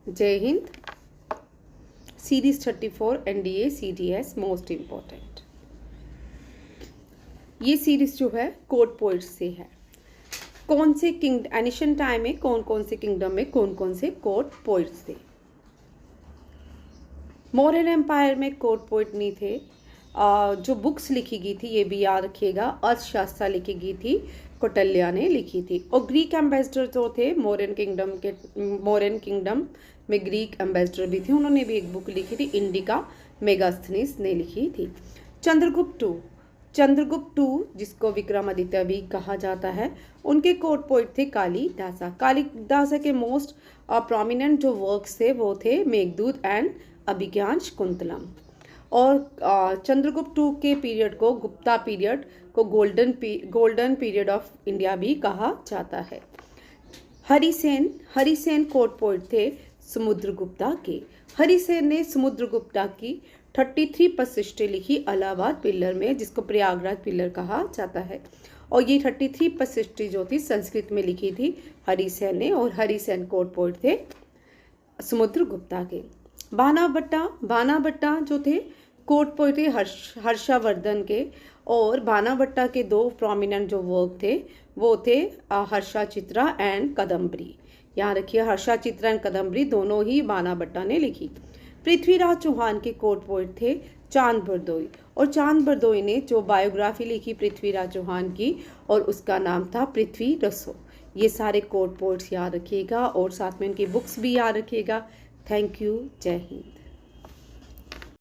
जय Hind. Series 34 NDA CDS most important. ये series जो है कोर्ट पोइट्स से है। कौन से एनिशियंट टाइम में कौन कौन से किंगडम में कौन कौन से कोर्ट पोइट्स थे। मौर्यन एम्पायर में कोर्ट पोइट नहीं थे। जो बुक्स लिखी गई थी ये भी याद रखिएगा, अर्थशास्त्र लिखी गई थी, कौटिल्य ने लिखी थी। और ग्रीक एम्बेसडर जो थे मौर्यन किंगडम में ग्रीक एम्बेसडर भी थे, उन्होंने भी एक बुक लिखी थी, इंडिका मेगास्थनीस ने लिखी थी। चंद्रगुप्त टू जिसको विक्रमादित्य भी कहा जाता है, उनके कोर्ट पोइट थे कालिदासा के मोस्ट प्रोमिनेंट जो वर्क्स थे वो थे मेघदूत एंड अभिज्ञान शाकुंतलम। और चंद्रगुप्त टू के पीरियड को गुप्ता पीरियड को गोल्डन पीरियड ऑफ इंडिया भी कहा जाता है। हरिसेन कोर्ट पोइट थे समुद्रगुप्ता के। हरिसेन ने समुद्रगुप्ता की 33 प्रशिष्टें लिखी इलाहाबाद पिल्लर में, जिसको प्रयागराज पिल्लर कहा जाता है। और ये 33 प्रशिष्टें जो थी संस्कृत में लिखी थी हरिसेन ने, और हरिसेन कोर्ट पोइट थे समुद्रगुप्ता के। बाणाभट्टा जो थे कोर्ट पोइट थे हर्षवर्धन के। और बाणाभट्टा के दो प्रोमिनेंट जो वर्क थे वो थे हर्षचित्रा एंड कदम्बरी। यहाँ रखिए, हर्षचित्रा एंड कदम्बरी दोनों ही बाणाभट्टा ने लिखी। पृथ्वीराज चौहान के कोर्ट पोइट थे चांद बरदोई। और चांद बरदोई ने जो बायोग्राफी लिखी पृथ्वीराज चौहान की, और उसका नाम था पृथ्वी रसो। ये सारे कोर्ट पोइट्स याद रखिएगा और साथ में उनकी बुक्स भी याद रखिएगा। Thank you. जय हिंद।